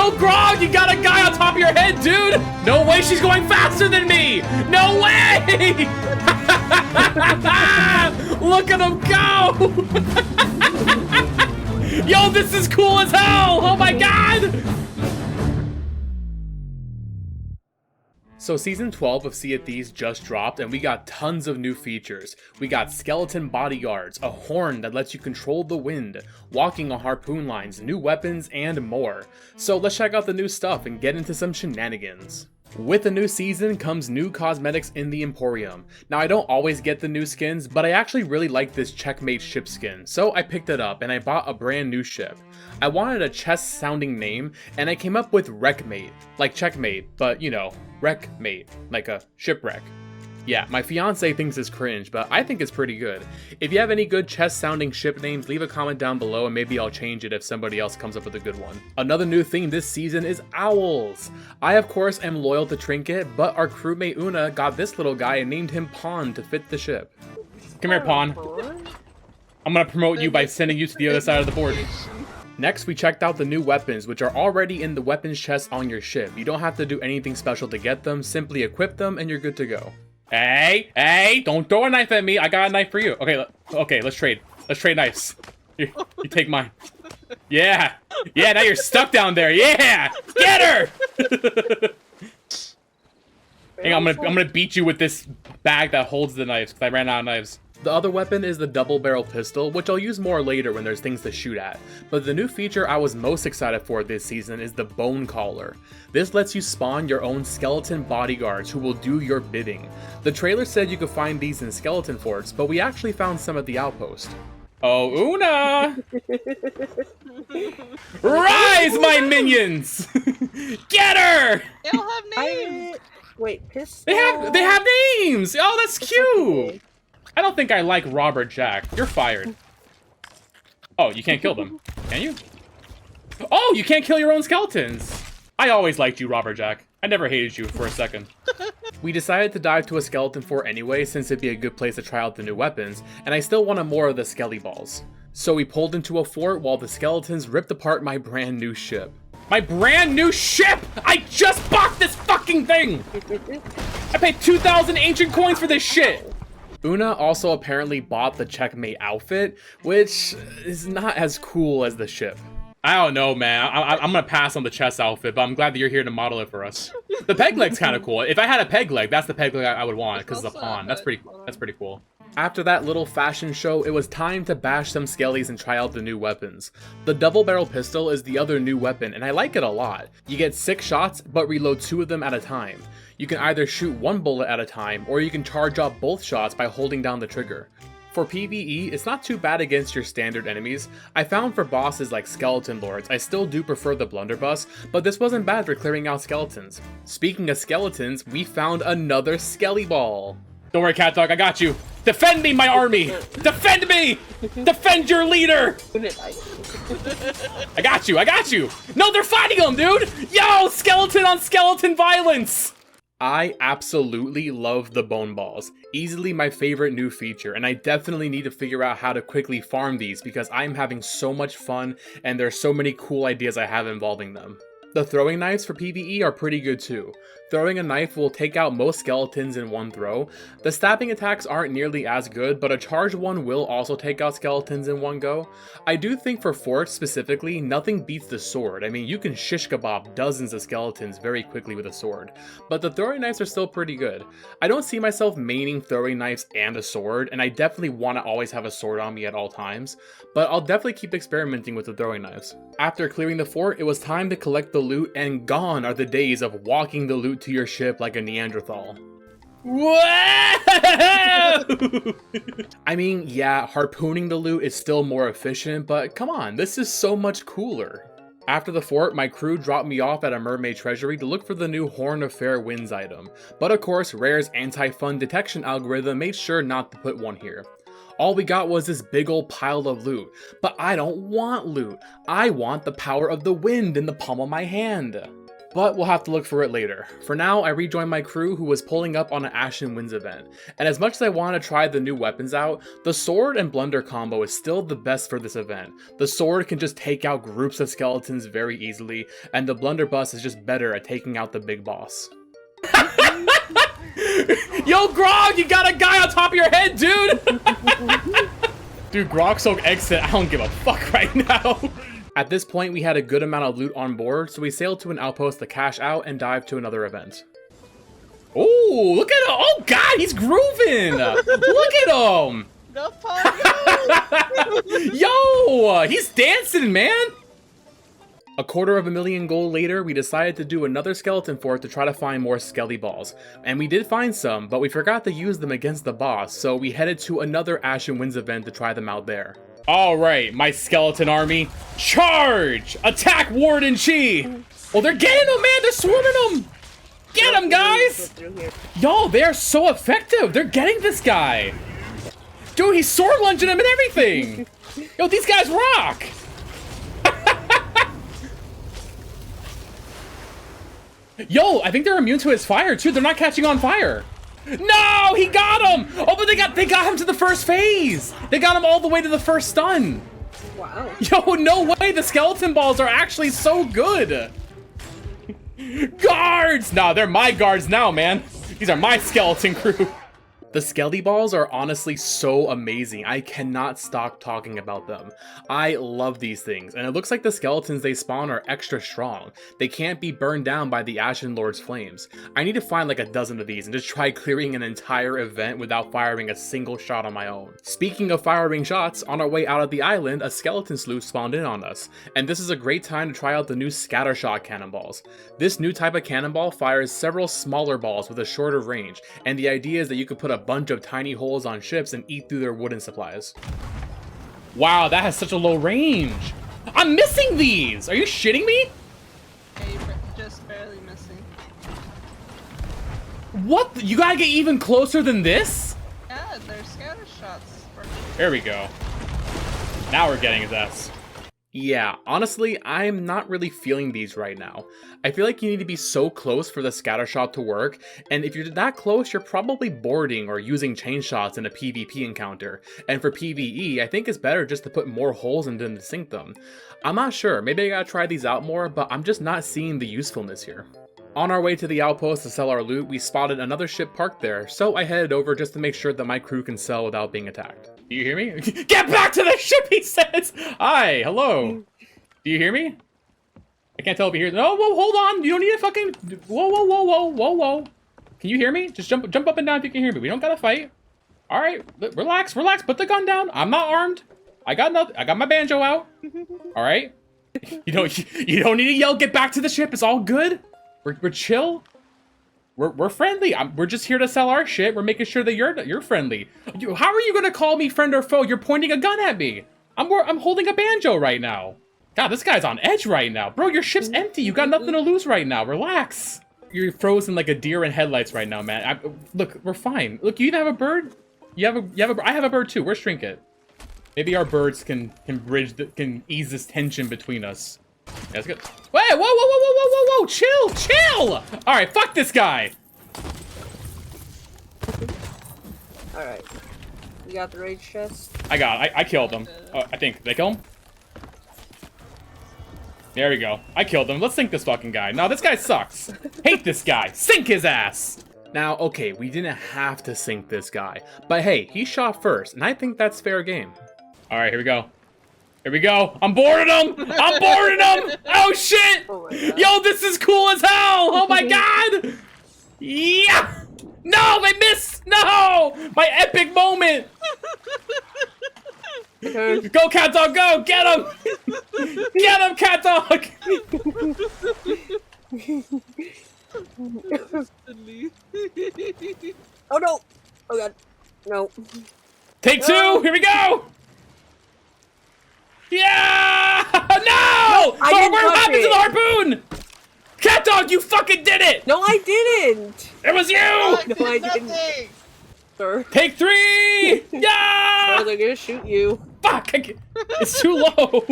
Yo, Grog, you got a guy on top of your head, dude! No way she's going faster than me! No way! Look at him go! Yo, this is cool as hell! Oh my god! So Season 12 of Sea of Thieves just dropped, and we got tons of new features. We got skeleton bodyguards, a horn that lets you control the wind, walking on harpoon lines, new weapons, and more. So let's check out the new stuff and get into some shenanigans. With the new season comes new cosmetics in the Emporium. Now I don't always get the new skins, but I actually really like this Checkmate ship skin, so I picked it up and I bought a brand new ship. I wanted a chess sounding name, and I came up with Wreckmate, like Checkmate, but you know, Wreckmate, like a shipwreck. Yeah, my fiance thinks it's cringe, but I think it's pretty good. If you have any good chess-sounding ship names, leave a comment down below and maybe I'll change it if somebody else comes up with a good one. Another new thing this season is owls. I, of course, am loyal to Trinket, but our crewmate Una got this little guy and named him Pawn to fit the ship. Come here, Pawn. I'm gonna promote you by sending you to the other side of the board. Next, we checked out the new weapons, which are already in the weapons chest on your ship. You don't have to do anything special to get them, simply equip them and you're good to go. Hey, don't throw a knife at me. I got a knife for you. Okay, let's trade. Let's trade knives. Here, you take mine. Yeah, now you're stuck down there. Yeah, get her. Hang on, I'm gonna beat you with this bag that holds the knives because I ran out of knives. The other weapon is the double barrel pistol, which I'll use more later when there's things to shoot at. But the new feature I was most excited for this season is the Bone Caller. This lets you spawn your own skeleton bodyguards who will do your bidding. The trailer said you could find these in skeleton forts, but we actually found some at the outpost. Oh, Una! Rise, my minions! Get her! They all have names! Wait, pistol? They have names! Oh, that's cute! I don't think I like Robert Jack. You're fired. Oh, you can't kill them. Can you? Oh, you can't kill your own skeletons. I always liked you, Robert Jack. I never hated you for a second. We decided to dive to a skeleton fort anyway, since it'd be a good place to try out the new weapons, and I still wanted more of the skelly balls. So we pulled into a fort while the skeletons ripped apart my brand new ship. My brand new ship! I just bought this fucking thing! I paid 2,000 ancient coins for this shit! Una also apparently bought the Checkmate outfit, which is not as cool as the ship. I don't know, man. I'm gonna pass on the chest outfit, but I'm glad that you're here to model it for us. The peg leg's kind of cool. If I had a peg leg, that's the peg leg I would want, because it's a pawn. That's pretty cool. After that little fashion show, it was time to bash some skellies and try out the new weapons. The double barrel pistol is the other new weapon, and I like it a lot. You get 6 shots, but reload 2 of them at a time. You can either shoot 1 bullet at a time, or you can charge up both shots by holding down the trigger. For PvE, it's not too bad against your standard enemies. I found for bosses like Skeleton Lords, I still do prefer the blunderbuss, but this wasn't bad for clearing out skeletons. Speaking of skeletons, we found another skelly ball. Don't worry, cat dog, I got you. Defend me, my army! Defend me! Defend your leader! I got you! No, they're fighting him, dude! Yo, skeleton on skeleton violence! I absolutely love the bone balls. Easily my favorite new feature, and I definitely need to figure out how to quickly farm these because I'm having so much fun and there's so many cool ideas I have involving them. The throwing knives for PvE are pretty good too. Throwing a knife will take out most skeletons in one throw. The stabbing attacks aren't nearly as good, but a charged one will also take out skeletons in one go. I do think for forts specifically, nothing beats the sword. I mean, you can shish kebab dozens of skeletons very quickly with a sword, but the throwing knives are still pretty good. I don't see myself maining throwing knives and a sword, and I definitely want to always have a sword on me at all times, but I'll definitely keep experimenting with the throwing knives. After clearing the fort, it was time to collect the loot, and gone are the days of walking the loot to your ship like a Neanderthal. Whoa! I mean, yeah, harpooning the loot is still more efficient, but come on, this is so much cooler. After the fort, my crew dropped me off at a mermaid treasury to look for the new Horn of Fairwinds item, but of course, Rare's anti-fun detection algorithm made sure not to put one here. All we got was this big old pile of loot, but I don't want loot. I want the power of the wind in the palm of my hand. But we'll have to look for it later. For now, I rejoined my crew who was pulling up on an Ashen Winds event. And as much as I want to try the new weapons out, the sword and blunder combo is still the best for this event. The sword can just take out groups of skeletons very easily, and the blunderbuss is just better at taking out the big boss. Yo, Grog, you got a guy on top of your head, dude! Dude, Grog soak exit, I don't give a fuck right now. At this point, we had a good amount of loot on board, so we sailed to an outpost to cash out and dive to another event. Oh, look at him! Oh god, he's grooving! Look at him! Yo, he's dancing, man! A 250,000 gold later, we decided to do another skeleton fort to try to find more skelly balls. And we did find some, but we forgot to use them against the boss, so we headed to another Ashen Winds event to try them out there. Alright, my skeleton army, charge! Attack Warden Chi! Oh, they're getting him, man! They're swarming him! Get him, guys! Yo, they're so effective! They're getting this guy! Dude, he's sword lunging him and everything! Yo, these guys rock! Yo, I think they're immune to his fire, too. They're not catching on fire. No, he got him! Oh, but they got him to the first phase! They got him all the way to the first stun! Wow. Yo, no way! The skeleton balls are actually so good! Guards! Nah, they're my guards now, man. These are my skeleton crew. The skelly balls are honestly so amazing. I cannot stop talking about them. I love these things, and it looks like the skeletons they spawn are extra strong. They can't be burned down by the Ashen Lord's flames. I need to find like a dozen of these and just try clearing an entire event without firing a single shot on my own. Speaking of firing shots, on our way out of the island, a skeleton sloop spawned in on us, and this is a great time to try out the new scattershot cannonballs. This new type of cannonball fires several smaller balls with a shorter range, and the idea is that you could put a bunch of tiny holes on ships and eat through their wooden supplies. Wow, that has such a low range. I'm missing these! Are you shitting me? Yeah, you're just barely missing. What? You gotta get even closer than this? Yeah, they're scatter shots. There we go. Now we're getting his ass. Yeah, honestly, I'm not really feeling these right now. I feel like you need to be so close for the scattershot to work, and if you're that close, you're probably boarding or using chain shots in a PvP encounter. And for PvE, I think it's better just to put more holes in them to sink them. I'm not sure, maybe I gotta try these out more, but I'm just not seeing the usefulness here. On our way to the outpost to sell our loot, we spotted another ship parked there, so I headed over just to make sure that my crew can sell without being attacked. Do you hear me? Get back to the ship, he says! Hi, hello. Do you hear me? I can't tell if you hear. No, whoa, hold on. You don't need to fucking. Whoa, whoa, whoa, whoa, whoa, whoa. Can you hear me? Just jump up and down if you can hear me. We don't gotta fight. All right, relax, relax. Put the gun down. I'm not armed. I got nothing. I got my banjo out. All right. You don't need to yell. Get back to the ship. It's all good. We're chill. We're friendly. We're just here to sell our shit. We're making sure that you're friendly. How are you gonna call me friend or foe? You're pointing a gun at me. I'm holding a banjo right now. God, this guy's on edge right now. Bro, your ship's empty. You got nothing to lose right now. Relax. You're frozen like a deer in headlights right now, man. Look, we're fine. Look, you even have a bird? I have a bird too. Where's Trinket? Maybe our birds can ease this tension between us. Yeah, that's good. Wait, whoa, whoa, whoa, whoa, whoa, whoa, whoa, chill, chill! All right, fuck this guy. All right, you got the rage chest. I killed him. I think. Did I kill him? There we go. I killed him. Let's sink this fucking guy. No, this guy sucks. Hate this guy. Sink his ass. Now, okay, we didn't have to sink this guy, but hey, he shot first, and I think that's fair game. All right, here we go. Here we go. I'm boarding him. I'm boarding him. Oh shit. Oh yo, this is cool as hell. Oh my god. Yeah. No, I missed. No, my epic moment. Go, cat dog, go! Get him! Get him, cat dog! Oh no! Oh god. No. Take two! Here we go! Yeah! No! What happened to the harpoon? Cat dog, you fucking did it! No, I didn't! It was you! No, I didn't. Sir. Take three! Yeah! Sir, they're gonna shoot you. Fuck! It's too low!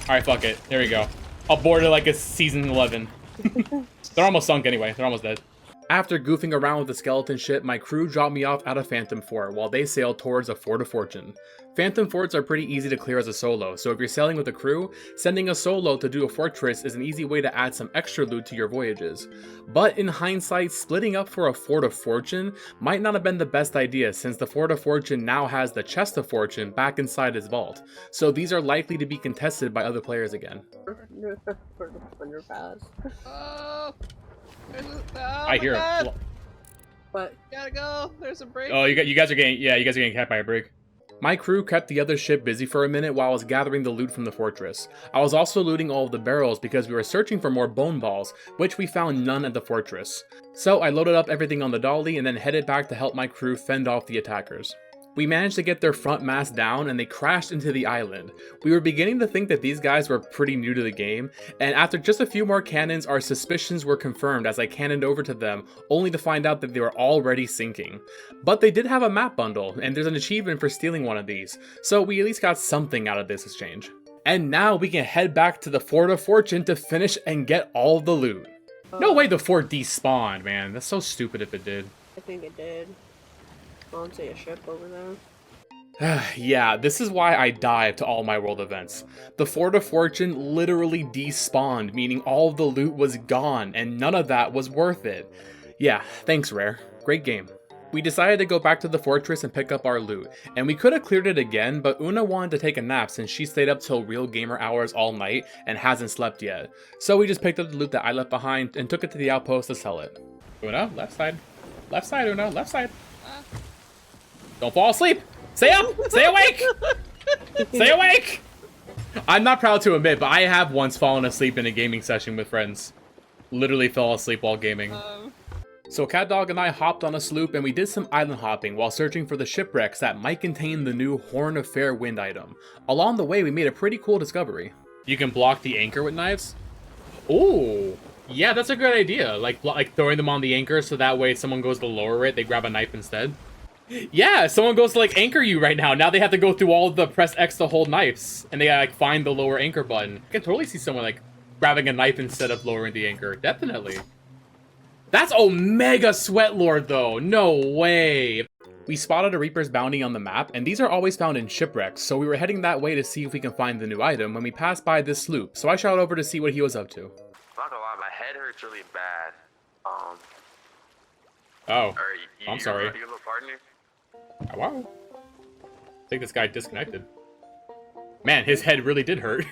Alright, fuck it. There we go. Aborted like a season 11. They're almost sunk anyway. They're almost dead. After goofing around with the skeleton ship, my crew dropped me off at a Phantom Fort while they sailed towards a Fort of Fortune. Phantom Forts are pretty easy to clear as a solo, so if you're sailing with a crew, sending a solo to do a fortress is an easy way to add some extra loot to your voyages. But in hindsight, splitting up for a Fort of Fortune might not have been the best idea since the Fort of Fortune now has the Chest of Fortune back inside its vault, so these are likely to be contested by other players again. I hear him. What? Gotta go. There's a break. Oh, you guys are getting capped by a break. My crew kept the other ship busy for a minute while I was gathering the loot from the fortress. I was also looting all of the barrels because we were searching for more bone balls, which we found none at the fortress. So I loaded up everything on the dolly and then headed back to help my crew fend off the attackers. We managed to get their front mast down and they crashed into the island. We were beginning to think that these guys were pretty new to the game, and after just a few more cannons, our suspicions were confirmed as I cannoned over to them, only to find out that they were already sinking. But they did have a map bundle, and there's an achievement for stealing one of these, so we at least got something out of this exchange. And now we can head back to the Fort of Fortune to finish and get all the loot. No way the fort despawned, man. That's so stupid if it did. I think it did. I don't see a ship over there. Yeah, this is why I dive to all my world events. The Fort of Fortune literally despawned, meaning all of the loot was gone, and none of that was worth it. Yeah, thanks Rare. Great game. We decided to go back to the fortress and pick up our loot, and we could have cleared it again, but Una wanted to take a nap since she stayed up till real gamer hours all night and hasn't slept yet. So we just picked up the loot that I left behind and took it to the outpost to sell it. Una, left side. Left side, Una, left side. Don't fall asleep! Stay up! Stay awake! Stay awake! I'm not proud to admit, but I have once fallen asleep in a gaming session with friends. Literally fell asleep while gaming. So CatDog and I hopped on a sloop and we did some island hopping while searching for the shipwrecks that might contain the new Horn of Fairwind item. Along the way, we made a pretty cool discovery. You can block the anchor with knives? Ooh! Yeah, that's a good idea. Like throwing them on the anchor so that way if someone goes to lower it, they grab a knife instead. Yeah, someone goes to like anchor you right now. Now they have to go through all the press X to hold knives, and they gotta like find the lower anchor button. I can totally see someone like grabbing a knife instead of lowering the anchor. Definitely. That's Omega Sweat Lord though. No way. We spotted a Reaper's bounty on the map, and these are always found in shipwrecks, so we were heading that way to see if we can find the new item when we passed by this sloop, so I shot over to see what he was up to. Not gonna lie, my head hurts really bad. Oh, I'm sorry. You little partner? Oh, wow. I think this guy disconnected. Man, his head really did hurt.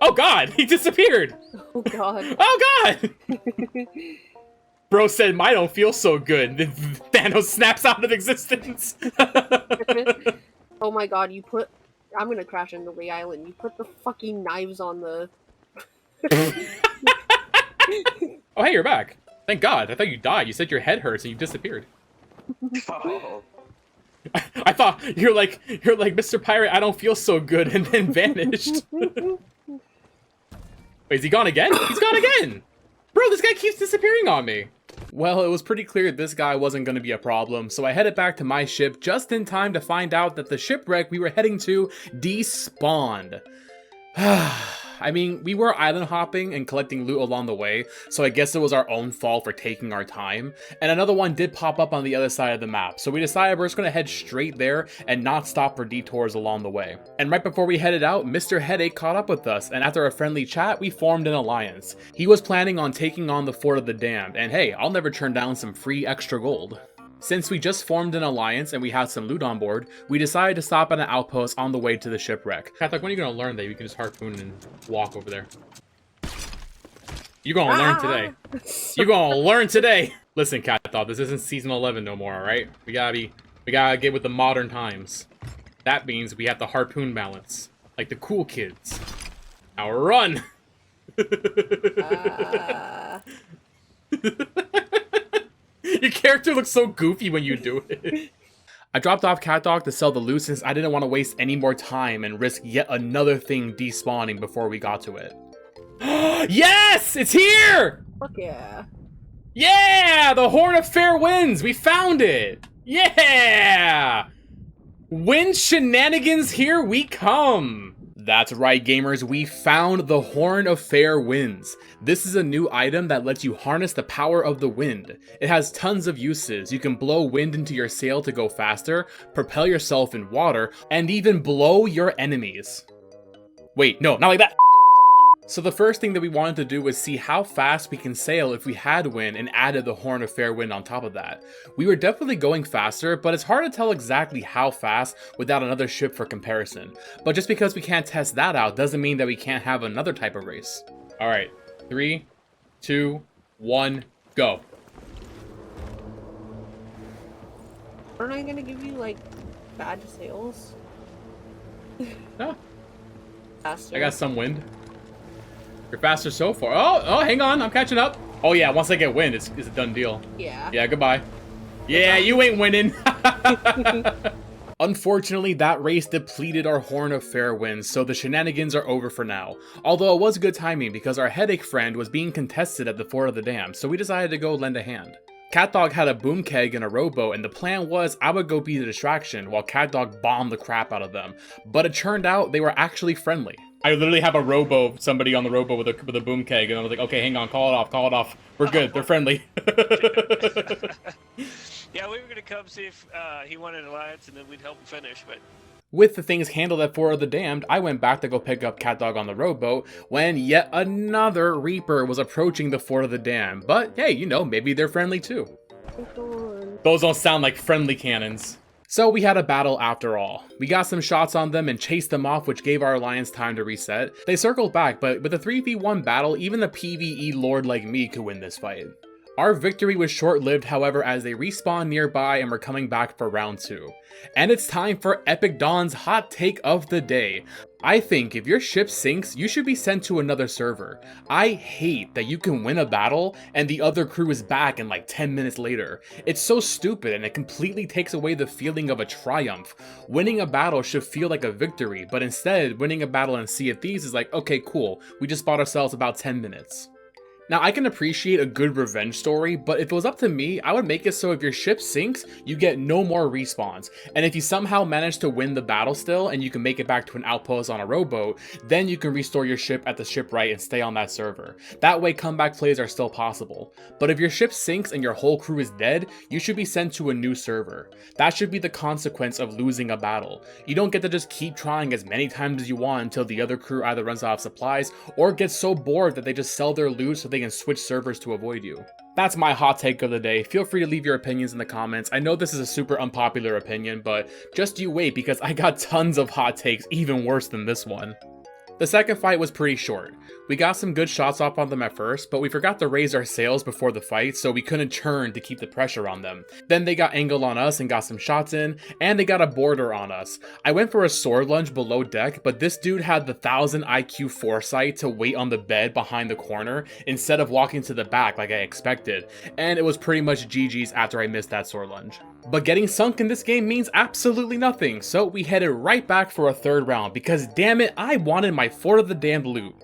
Oh god, he disappeared! Oh god. Oh god! Bro said, "I don't feel so good." Then Thanos snaps out of existence. Oh my god, you put... I'm gonna crash into the island. You put the fucking knives on the... Oh hey, you're back. Thank god, I thought you died. You said your head hurts and you disappeared. Oh. I thought you're like Mr. Pirate, I don't feel so good, and then vanished. Wait, is he gone again? He's gone again! Bro, this guy keeps disappearing on me. Well, it was pretty clear this guy wasn't going to be a problem, so I headed back to my ship just in time to find out that the shipwreck we were heading to despawned. I mean, we were island hopping and collecting loot along the way, so I guess it was our own fault for taking our time. And another one did pop up on the other side of the map, so we decided we're just going to head straight there and not stop for detours along the way. And right before we headed out, Mr. Headache caught up with us, and after a friendly chat, we formed an alliance. He was planning on taking on the Fort of the Damned, and hey, I'll never turn down some free extra gold. Since we just formed an alliance and we had some loot on board, we decided to stop at an outpost on the way to the shipwreck. Catholic, when are you gonna learn that you can just harpoon and walk over there? You're gonna learn today. You're gonna learn today! Listen, Catdog, this isn't season 11 no more, alright? We gotta get with the modern times. That means we have the harpoon balance. Like the cool kids. Now run! Your character looks so goofy when you do it. I dropped off CatDog to sell the loot since I didn't want to waste any more time and risk yet another thing despawning before we got to it. Yes! It's here! Fuck yeah. Yeah! The Horn of Fairwinds! We found it! Yeah! Wind shenanigans, here we come! That's right, gamers, we found the Horn of Fairwinds. This is a new item that lets you harness the power of the wind. It has tons of uses. You can blow wind into your sail to go faster, propel yourself in water, and even blow your enemies. Wait, no, not like that! So the first thing that we wanted to do was see how fast we can sail if we had wind and added the Horn of Fairwind on top of that. We were definitely going faster, but it's hard to tell exactly how fast without another ship for comparison. But just because we can't test that out doesn't mean that we can't have another type of race. Alright, 3, 2, 1, go. Aren't I gonna give you, like, bad sails? No. Faster. I got some wind. You're faster so far. Oh, hang on, I'm catching up. Oh yeah, once I get wind, it's a done deal. Yeah. Yeah, goodbye. Yeah, you ain't winning. Unfortunately, that race depleted our Horn of Fairwind, so the shenanigans are over for now. Although it was good timing because our headache friend was being contested at the Fort of the Dam, so we decided to go lend a hand. CatDog had a boom keg and a rowboat, and the plan was I would go be the distraction while CatDog bombed the crap out of them. But it turned out they were actually friendly. I literally have a rowboat, somebody on the rowboat with a boom keg, and I was like, okay, hang on, call it off. We're good, they're friendly. Yeah, we were gonna come see if he wanted alliance, and then we'd help him finish, but... With the things handled at Fort of the Damned, I went back to go pick up CatDog on the rowboat when yet another Reaper was approaching the Fort of the Damned. But hey, you know, maybe they're friendly too. Those don't sound like friendly cannons. So we had a battle after all. We got some shots on them and chased them off, which gave our alliance time to reset. They circled back, but with a 3v1 battle, even the PvE lord like me could win this fight. Our victory was short-lived, however, as they respawned nearby and were coming back for round 2. And it's time for Epic Dawn's hot take of the day. I think if your ship sinks, you should be sent to another server. I hate that you can win a battle and the other crew is back in like 10 minutes later. It's so stupid and it completely takes away the feeling of a triumph. Winning a battle should feel like a victory, but instead, winning a battle in Sea of Thieves is like, okay, cool, we just bought ourselves about 10 minutes. Now, I can appreciate a good revenge story, but if it was up to me, I would make it so if your ship sinks, you get no more respawns. And if you somehow manage to win the battle still, and you can make it back to an outpost on a rowboat, then you can restore your ship at the shipwright and stay on that server. That way, comeback plays are still possible. But if your ship sinks and your whole crew is dead, you should be sent to a new server. That should be the consequence of losing a battle. You don't get to just keep trying as many times as you want until the other crew either runs out of supplies, or gets so bored that they just sell their loot so they can switch servers to avoid you. That's my hot take of the day. Feel free to leave your opinions in the comments. I know this is a super unpopular opinion, but just you wait because I got tons of hot takes even worse than this one. The second fight was pretty short. We got some good shots off on them at first, but we forgot to raise our sails before the fight, so we couldn't turn to keep the pressure on them. Then they got angled on us and got some shots in, and they got a border on us. I went for a sword lunge below deck, but this dude had the 1000 IQ foresight to wait on the bed behind the corner instead of walking to the back like I expected, and it was pretty much GG's after I missed that sword lunge. But getting sunk in this game means absolutely nothing, so we headed right back for a third round because damn it, I wanted my Fort of the Damned loot.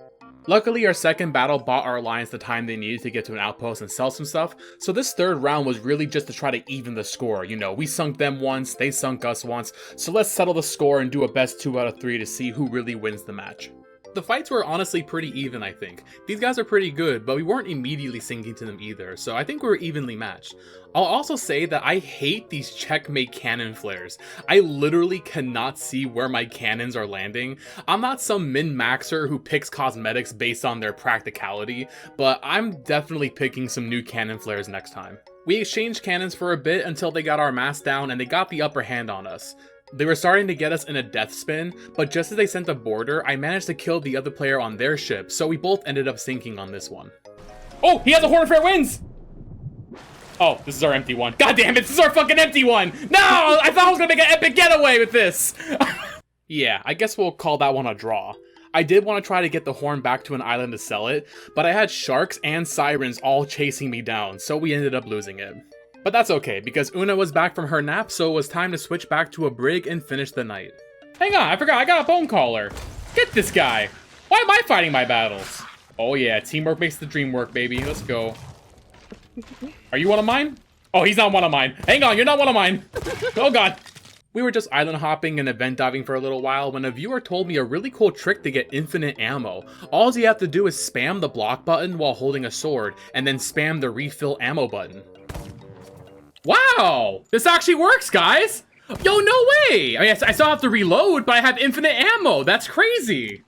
Luckily, our second battle bought our alliance the time they needed to get to an outpost and sell some stuff, so this third round was really just to try to even the score. You know, we sunk them once, they sunk us once, so let's settle the score and do a best 2 out of 3 to see who really wins the match. The fights were honestly pretty even, I think. These guys are pretty good, but we weren't immediately sinking to them either, so I think we were evenly matched. I'll also say that I hate these checkmate cannon flares. I literally cannot see where my cannons are landing. I'm not some min-maxer who picks cosmetics based on their practicality, but I'm definitely picking some new cannon flares next time. We exchanged cannons for a bit until they got our mast down and they got the upper hand on us. They were starting to get us in a death spin, but just as they sent the border, I managed to kill the other player on their ship, so we both ended up sinking on this one. Oh, he has a Horn of Fairwinds! Oh, this is our empty one. God damn it, this is our fucking empty one! No! I thought I was gonna make an epic getaway with this! Yeah, I guess we'll call that one a draw. I did want to try to get the horn back to an island to sell it, but I had sharks and sirens all chasing me down, so we ended up losing it. But that's okay, because Una was back from her nap, so it was time to switch back to a brig and finish the night. Hang on, I forgot, I got a bone caller. Get this guy. Why am I fighting my battles? Oh yeah, teamwork makes the dream work, baby. Let's go. Are you one of mine? Oh, he's not one of mine. Hang on, you're not one of mine. Oh god. We were just island hopping and event diving for a little while when a viewer told me a really cool trick to get infinite ammo. All you have to do is spam the block button while holding a sword, and then spam the refill ammo button. Wow! This actually works, guys! Yo, no way! I mean, I still have to reload, but I have infinite ammo! That's crazy!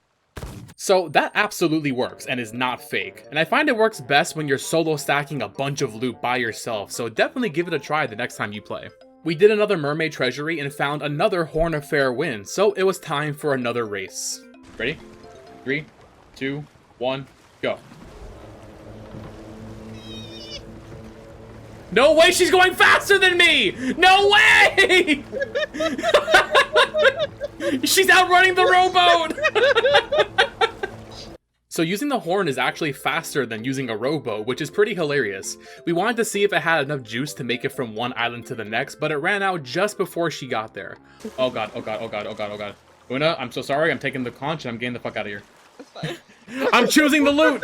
So that absolutely works and is not fake, and I find it works best when you're solo stacking a bunch of loot by yourself, so definitely give it a try the next time you play. We did another mermaid treasury and found another Horn of Fairwind, so it was time for another race. Ready? 3, 2, 1, go. No way she's going faster than me! No way! She's outrunning the rowboat! So using the horn is actually faster than using a rowboat, which is pretty hilarious. We wanted to see if it had enough juice to make it from one island to the next, but it ran out just before she got there. Oh god, oh god, oh god, oh god, oh god. Una, I'm so sorry, I'm taking the conch and I'm getting the fuck out of here. That's fine. I'm choosing the loot!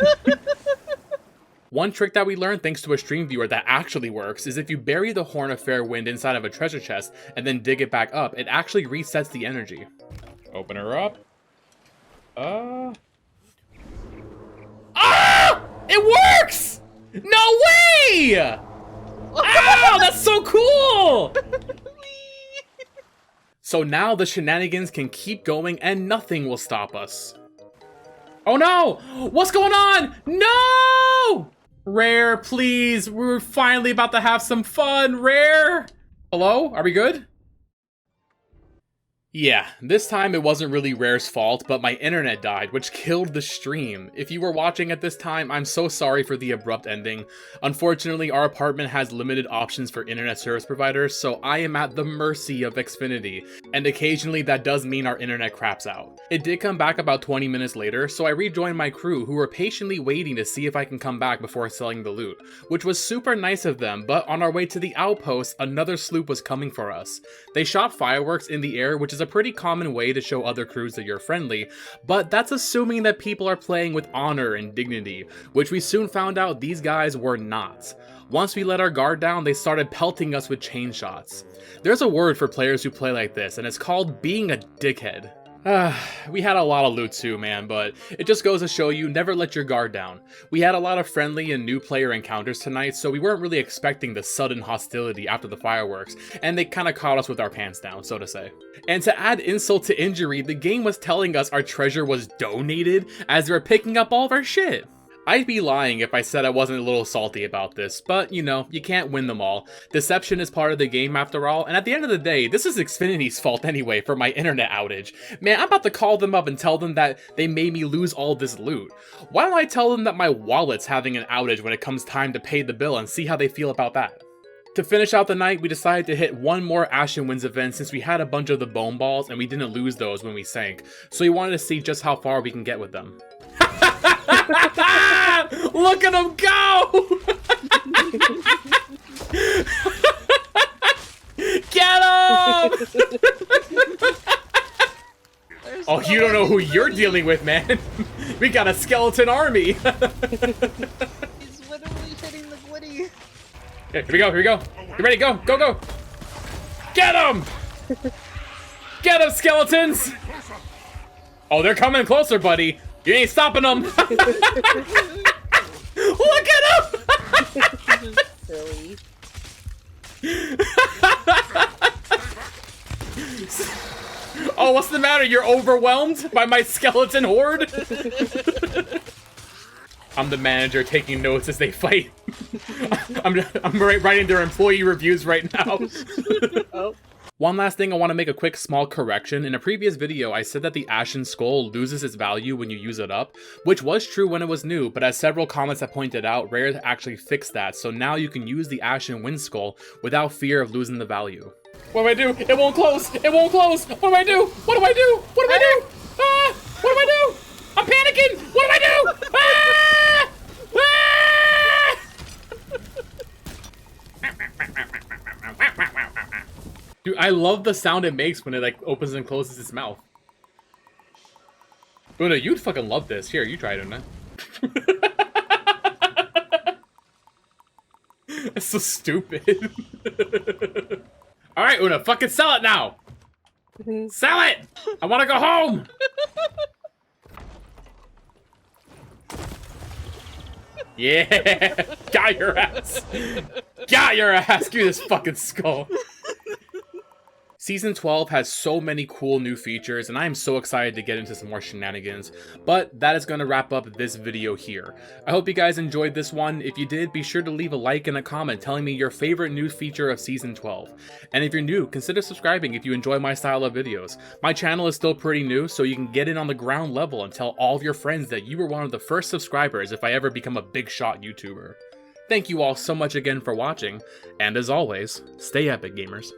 One trick that we learned thanks to a stream viewer that actually works is if you bury the Horn of Fairwind inside of a treasure chest and then dig it back up, it actually resets the energy. Open her up. Ah! It works! No way! Ow, that's so cool! So now the shenanigans can keep going and nothing will stop us. Oh no! What's going on? No! Rare, please. We're finally about to have some fun. Rare? Hello? Are we good? Yeah, this time it wasn't really Rare's fault, but my internet died, which killed the stream. If you were watching at this time, I'm so sorry for the abrupt ending. Unfortunately, our apartment has limited options for internet service providers, so I am at the mercy of Xfinity, and occasionally that does mean our internet craps out. It did come back about 20 minutes later, so I rejoined my crew who were patiently waiting to see if I can come back before selling the loot, which was super nice of them, but on our way to the outpost, another sloop was coming for us. They shot fireworks in the air, which is a pretty common way to show other crews that you're friendly, but that's assuming that people are playing with honor and dignity, which we soon found out these guys were not. Once we let our guard down, they started pelting us with chain shots. There's a word for players who play like this, and it's called being a dickhead. We had a lot of loot too, man, but it just goes to show you never let your guard down. We had a lot of friendly and new player encounters tonight, so we weren't really expecting the sudden hostility after the fireworks, and they kinda caught us with our pants down, so to say. And to add insult to injury, the game was telling us our treasure was donated as they were picking up all of our shit. I'd be lying if I said I wasn't a little salty about this, but you know, you can't win them all. Deception is part of the game after all, and at the end of the day, this is Xfinity's fault anyway for my internet outage. Man, I'm about to call them up and tell them that they made me lose all this loot. Why don't I tell them that my wallet's having an outage when it comes time to pay the bill and see how they feel about that? To finish out the night, we decided to hit one more Ashen Winds event since we had a bunch of the bone balls and we didn't lose those when we sank, so we wanted to see just how far we can get with them. Look at him go! Get him! Oh, you don't know who you're dealing with, man. We got a skeleton army. He's literally hitting the Gwitty. Okay, here we go, here we go. You ready? Go, go, go. Get him! Get him, skeletons! Oh, they're coming closer, buddy. You ain't stopping them. Look at him! Silly. Oh, what's the matter? You're overwhelmed by my skeleton horde? I'm the manager taking notes as they fight. I'm writing their employee reviews right now. Oh. One last thing, I want to make a quick small correction. In a previous video, I said that the Ashen Skull loses its value when you use it up, which was true when it was new, but as several comments have pointed out, Rare actually fixed that, so now you can use the Ashen Wind Skull without fear of losing the value. What do I do? It won't close! It won't close! What do I do? What do I do? What do I do? Ah! What do I do? I'm panicking! What do I do? Ah! Ah! Dude, I love the sound it makes when it like opens and closes its mouth. Una, you'd fucking love this. Here, you try it, Una. That's so stupid. Alright, Una, fucking sell it now! Sell it! I want to go home! Yeah! Got your ass! Got your ass! Give me this fucking skull. Season 12 has so many cool new features, and I am so excited to get into some more shenanigans, but that is going to wrap up this video here. I hope you guys enjoyed this one. If you did, be sure to leave a like and a comment telling me your favorite new feature of Season 12. And if you're new, consider subscribing if you enjoy my style of videos. My channel is still pretty new, so you can get in on the ground level and tell all of your friends that you were one of the first subscribers if I ever become a big shot YouTuber. Thank you all so much again for watching, and as always, stay epic, gamers.